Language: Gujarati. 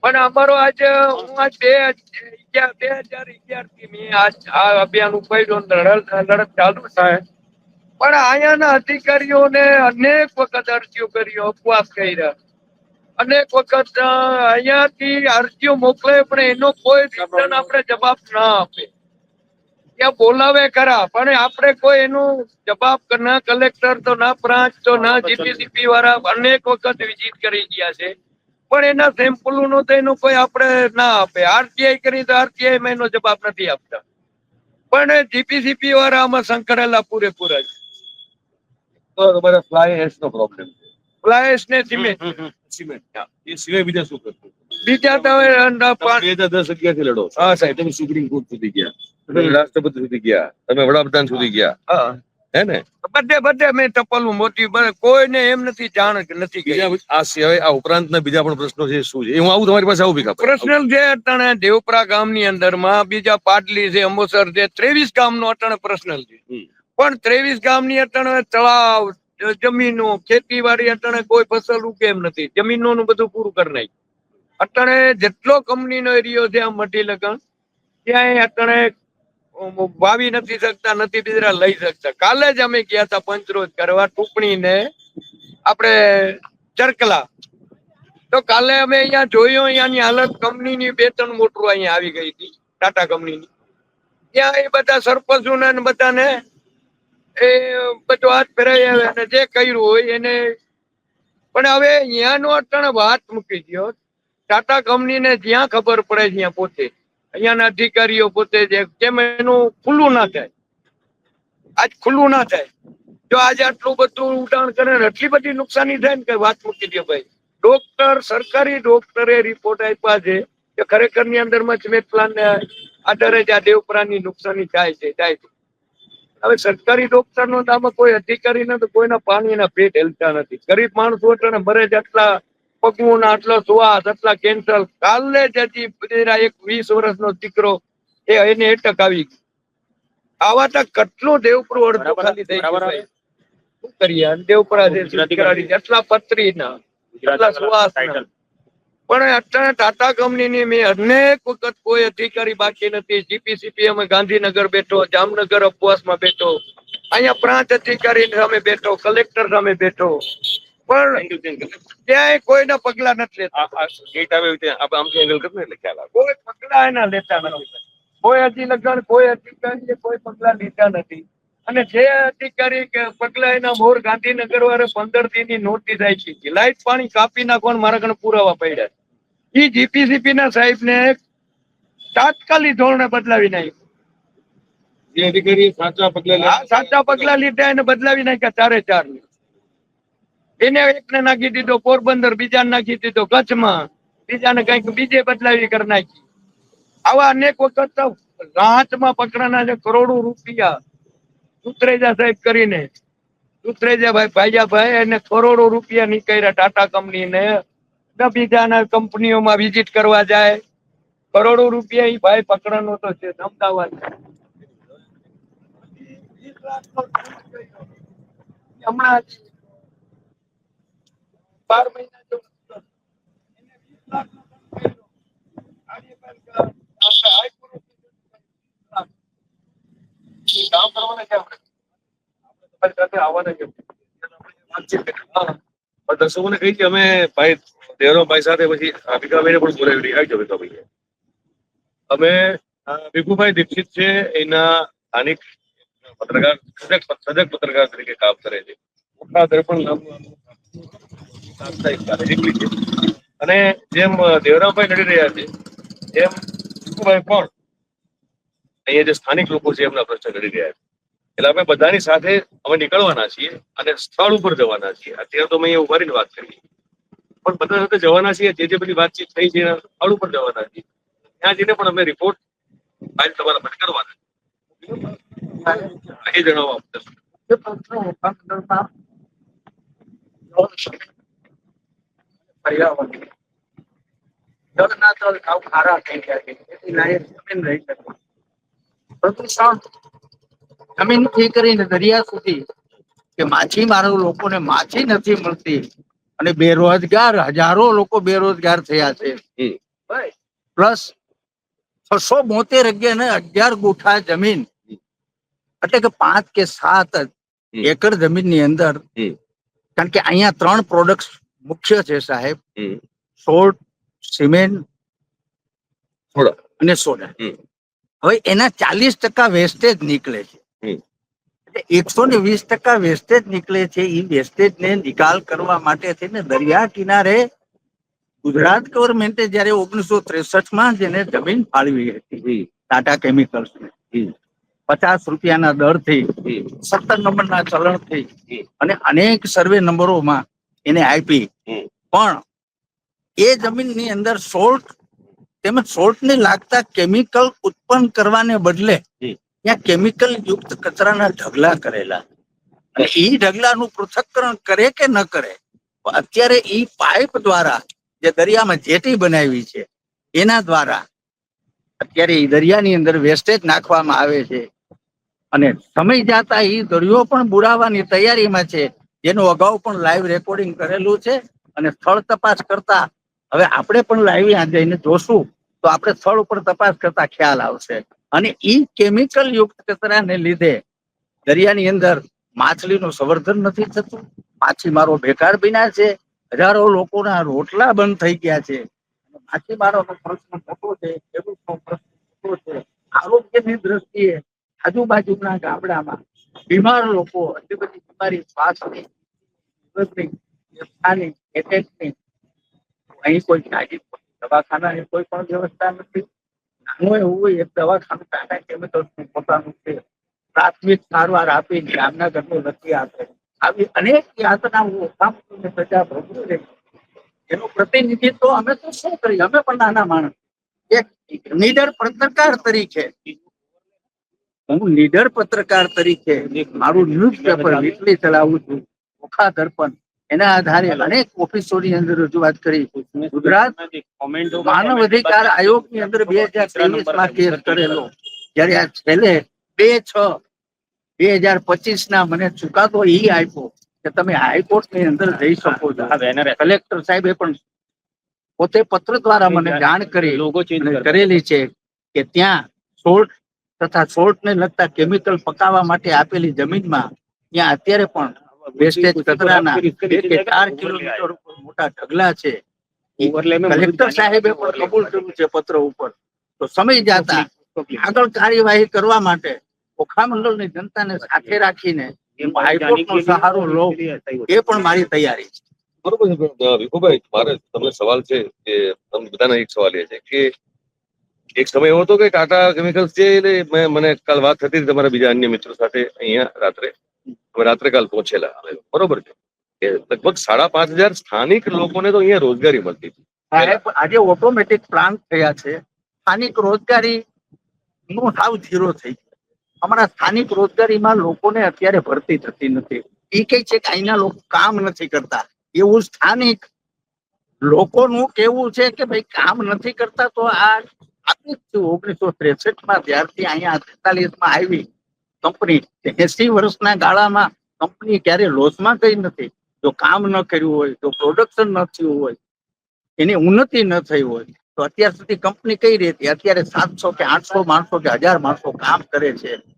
પણ અમારો આજે હું આજ 2011 થી મેં આ અભિયાન ઉપાડ્યો, લડત ચાલુ થાય. પણ અહીંયાના અધિકારીઓને અનેક વખત અરજીઓ કરી, ઉપવાસ કર્યા, અનેક વખત અહીંયાથી અરજીઓ મોકલે, પણ એનો કોઈ રિટર્ન આપણે જવાબ ના આપે. ત્યાં બોલાવે ખરા, પણ આપણે કોઈ એનું જવાબ ના કલેક્ટર તો ના પ્રાંત તો ના જીપીસીપી વાળા અનેક વખત વિઝિટ કરી ગયા છે, પણ એના સેમ્પલ નો તો એનું કોઈ આપણે ના આપે. આરટીઆઈ કરી તો આરટીઆઈ માં એનો જવાબ નથી આપતા, પણ જીપીસીપી વાળા આમાં સંકળાયેલા પૂરેપૂરા છે. તમારા ફ્લાય એશ નો પ્રોબ્લેમ છે, ફ્લાય એશ ને સિમેન્ટ. એ સિવાય બીજા શું કરતું? બીજા તો 2010-11 થી લડો. હા સાહેબ, તમે સુપ્રીમ કોર્ટ સુધી ગયા, તમે રાષ્ટ્રપતિ સુધી ગયા, તમે વડાપ્રધાન સુધી ગયા, હે ને? બધે મેં ટપલું મોટી, કોઈને એમ નથી જાણ નથી ગઈ. આ સિવાય આ ઉપરાંતના બીજા પણ પ્રશ્નો છે, શું છે? હું આવું તમારી પાસે આવું ભેગા પર્સનલ છે. અટાણે દેવપરા ગામની અંદરમાં બીજા પાટલી છે, અંબોસર છે, 23 ગામનો અટાણે પર્સનલ છે. પણ 23 ગામની અટાણે તળાવ, જમીનો, ખેતીવાડી અટાણે કોઈ ફસલ ઉગે એમ નથી. જમીનોનું બધું પૂરું કરી નાખ્યું. અટાણે જેટલો કંપનીનો એરિયો છે, આમ મઢી લગન ત્યાં અટાણે વાવી નથી શકતા, નથી બીજરા લઈ શકતા. કાલે જ અમે ગયા હતા પંચરોજ કરવા, ટુકણી ને આપણે ચરકલા. તો કાલે અમે અહીંયા જોયું, અહીંયાની હાલત, કંપનીની 2-3 મોટરો અહીંયા આવી ગઈ હતી, ટાટા કંપનીની. ત્યાં એ બધા સરપંચો ને બધાને એ બધો હાથ ફેરાવી આવે અને જે કર્યું હોય એને. પણ હવે અહીંયાનો અટાણે વાત મૂકી દો, ટાટા કંપનીને જ્યાં ખબર પડે ત્યાં પોતે, અહીંયાના અધિકારીઓ પોતે કેમ એનું ખુલ્લું ના થાય. આજ ખુલ્લું ના થાય, જો આજે આટલું બધું ઉડાણ કરે ને એટલી બધી નુકસાની થાય ને કે વાત મૂકી દો ભાઈ. ડોક્ટર, સરકારી ડોક્ટરે રિપોર્ટ આપ્યા છે કે ખરેખર ની અંદર માં સિમેન્ટ પ્લાન્ટ ને આધારે જ આ દેવપરાની નુકસાની થાય છે. હવે સરકારી ડોક્ટર નો આમાં કોઈ અધિકારી નથી, કોઈના પાણીના પેટ હેલતા નથી. ગરીબ માણસો એટલે મરે જ આટલા પગું ના, આટલા શ્વાસ, આટલા કેન્સર. કાલે જ હજી એક 20 વર્ષનો દીકરો એને એટક આવી ગયું. આવા તો કેટલું દેવપુર અડધું ખાલી થઈ ગયું. શું કરીએ? દેવપુરા છે, એટલા પત્રી ના, એટલા શ્વાસ ના. પણ અત્યારે ટાટા કંપનીની મેં અનેક વખત કોઈ અધિકારી બાકી નથી. જીપીસીપી અમે ગાંધીનગર બેઠો, જામનગર ઉપવાસમાં બેઠો, અહીંયા પ્રાંત અધિકારી સામે બેઠો, કલેક્ટર સામે બેઠો, પણ ક્યાંય કોઈના પગલા નથી લેતા. કોઈ પગલા એના લેતા નથી. કોઈ હજી લગન કોઈ અધિકારી કોઈ પગલા લીધા નથી. અને જે અધિકારી પગલા એના મોર ગાંધીનગર વાળે 15 દિનની નોટિસ આપી છે, લાઈટ પાણી કાપી નાખવાનું મારા કણ પુરાવા પડ્યા. એ જીપીસીપી ના સાહેબ ને તાત્કાલિક ધોરણે બદલાવી નાખ્યું. જે અધિકારી સાચા પગલા લીધા એને બદલાવી નાખ્યા 4 એને એકને નાખી દીધો પોરબંદર, બીજાને નાખી દીધો કચ્છમાં, બીજાને કઈક બીજે બદલાવી કરી નાખી. આવા અનેક વખત રાહતમાં પકડાના છે કરોડો રૂપિયા. સુત્રેજા સાહેબ કરીને, સુત્રેજા ભાઈ ભાઈજાભાઈ એને કરોડો રૂપિયા નીકળ્યા ટાટા કંપની ને. બીજાના કંપનીઓમાં વિઝિટ કરવા જાય, કરોડો રૂપિયા એ ભાઈ પકડાનો તો છે અમદાવાદ. હમણાં 12 મહિના કામ કરવાના છે આપણે. તમારી સાથે આવવાના છે. દર્શકોને કહી કે અમે ભાઈ દેવરામભાઈ સાથે પછી ભીખાભાઈને પણ બોલાવી આવી જાવ ભીખાભાઈ. અમે ભીખુભાઈ દીક્ષિત છે, એના સ્થાનિક પત્રકાર, સજગ પત્રકાર તરીકે કામ કરે છે. મોટા દર્પણ નામનું અને જેમ દેવરામભાઈ લડી રહ્યા છે, એમ ભીખુભાઈ પણ અહીંયા જે સ્થાનિક લોકો છે એમના પ્રશ્ન લડી રહ્યા છે. એટલે અમે બધાની સાથે અમે નીકળવાના છીએ અને સ્થળ ઉપર જવાના છીએ. અત્યારે તો અમે અહીંયા ઉભારીને વાત કરી, પણ બધા સાથે જવાના છીએ. જે બધી વાતચીત થઈ છે એના સ્થળ ઉપર જવાના છીએ. ત્યાં જઈને પણ અમે રિપોર્ટ ફાઇલ તમારા માટે કરવાના એ જણાવવા ખારા થઈ ગયા છે, જમીન રહી શકે. પ્રદૂષણ જમીનથી કરીને દરિયા સુધી કે માછીમારો લોકોને માછી નથી મળતી અને બેરોજગાર હજારો લોકો બેરોજગાર થયા છે. પ્લસ 672 અને 11 ગુઠા જમીન, એટલે કે 5 કે 7 એકર જમીનની અંદર, કારણ કે અહીંયા 3 પ્રોડક્ટ મુખ્ય છે સાહેબ, સોલ્ટ, સિમેન્ટ અને સોડા. હવે એના 40% વેસ્ટેજ નીકળે છે, એટલે 120% વેસ્ટેજ નીકળે છે. એ વેસ્ટેજ ને નિકાલ કરવા માટે થઈને દરિયા કિનારે ગુજરાત ગવર્મેન્ટે જયારે 1963માં જેને જમીન ફાળવી હતી ટાટા કેમિકલ્સ ને, 50 રૂપિયાના દરથી, 17 નંબરના ચલણથી અને અનેક સર્વે નંબરોમાં એને આપી. પણ એ જમીનની અંદર સોલ્ટ તેમજ સોલ્ટ ને લાગતા કેમિકલ ઉત્પન્ન કરવાને બદલે ત્યાં કેમિકલ યુક્ત કચરાના ઢગલા કરેલા, અને એ ઢગલાનું પૃથ્થકરણ કરે કે ન કરે, અત્યારે એ પાઇપ દ્વારા જે દરિયામાં જેટી બનાવી છે એના દ્વારા અત્યારે એ દરિયાની અંદર વેસ્ટેજ નાખવામાં આવે છે. અને સમય જતા એ દરિયો પણ બુરાવાની તૈયારીમાં છે, જેનું અગાઉ પણ લાઈવ રેકોર્ડિંગ કરેલું છે. અને સ્થળ તપાસ કરતા હવે આપણે પણ લાઈવ જઈને જોશું તો આપણે સ્થળ ઉપર તપાસ કરતા ખ્યાલ આવશે. અને ઈ કેમિકલ યુક્ત કચરાને લીધે દરિયાની અંદર માછલીનું સંવર્ધન નથી થતું, માછીમારો બેકાર બન્યા છે, હજારો લોકોના રોટલા બંધ થઈ ગયા છે. માછીમારોનો પ્રશ્ન થતો છે, ખેડૂતનો પ્રશ્ન થતો છે. આરોગ્યની દ્રષ્ટિએ આજુબાજુના ગામડામાં બીમાર લોકો, એટલી બધી બીમારી, શ્વાસની, અહીં કોઈ દવાખાનાની કોઈ પણ વ્યવસ્થા નથી. નાનું એવું એક દવાખાનું ટાટા કેમિકલ્સનું પોતાનું છે, પ્રાથમિક સારવાર આપી જામનગરનું નથી આપે. આવી અનેક યાતનાઓ પ્રજા ભોગવી રહી. એનું પ્રતિનિધિત્વ અમે તો શું કરીએ? અમે પણ નાના માણસ. એક નીડર પત્રકાર તરીકે, હું નીડર પત્રકાર તરીકે મારું ન્યૂઝ પેપર વીકલી ચલાવું છું, ઓખા દર્પણ. એના આધારે અનેક ઓફિસોની અંદર રજૂઆત કરી. ગુજરાત માનવ અધિકાર આયોગની અંદર 2023માં કેસ કરેલો, જયારે આ છેલ્લે 2/6/2025 મને ચુકાદો ઈ આપ્યો કે તમે હાઈકોર્ટ ની અંદર જઈ શકો છો. કલેક્ટર સાહેબે પણ પોતે પત્ર દ્વારા મને જાણ કરેલી છે કે ત્યાં સોલ્ટ તથા સોલ્ટ ને લગતા કેમિકલ પકાવવા માટે આપેલી જમીનમાં ત્યાં અત્યારે પણ વેસ્ટેજ કચરાના 2 કે 4 કિલોમીટર ઉપર મોટા ઢગલા છે. કલેક્ટર સાહેબે પણ કબૂલ કર્યું છે પત્ર ઉપર. તો સમય જતા આગળ કાર્યવાહી કરવા માટે ઓખા મંડળની જનતાને સાથે રાખીને હાઈકોર્ટનો સહારો લો, એ પણ મારી તૈયારી છે. બરોબર છે. વિભુભાઈ, મારે તમને સવાલ છે કે બધાના એક સવાલ એ છે કે એક સમય એવો હતો કે ટાટા કેમિકલ્સ છે, એટલે મને કાલ વાત થતી હતી તમારા બીજા અન્ય મિત્રો સાથે અહીંયા રાત્રે કાલ પહોંચેલા, બરોબર છે કે લગભગ 5,500 સ્થાનિક લોકોને તો અહીંયા રોજગારી મળતી હતી. આજે ઓટોમેટિક પ્લાન્ટ થયા છે, સ્થાનિક રોજગારી નું સાવ ઝીરો થઈ ગયું. અમારા સ્થાનિક રોજગારીમાં લોકોને અત્યારે ભરતી થતી નથી. એ કહે છે કે અહીંના લોકો કામ નથી કરતા. એવું સ્થાનિક લોકોનું કેવું છે કે ભાઈ કામ નથી કરતા. તો આ 1963માં ત્યારથી અહીંયા 43માં આવી કંપની, 80 વર્ષના ગાળામાં કંપની ક્યારે લોસમાં ગઈ નથી. જો કામ ન કર્યું હોય, જો પ્રોડક્શન ન થયું હોય, એની ઉન્નતિ ન થઈ હોય, તો અત્યાર સુધી કંપની કઈ રીતે અત્યારે 700 કે 800 માણસો કે 1000 માણસો કામ કરે છે.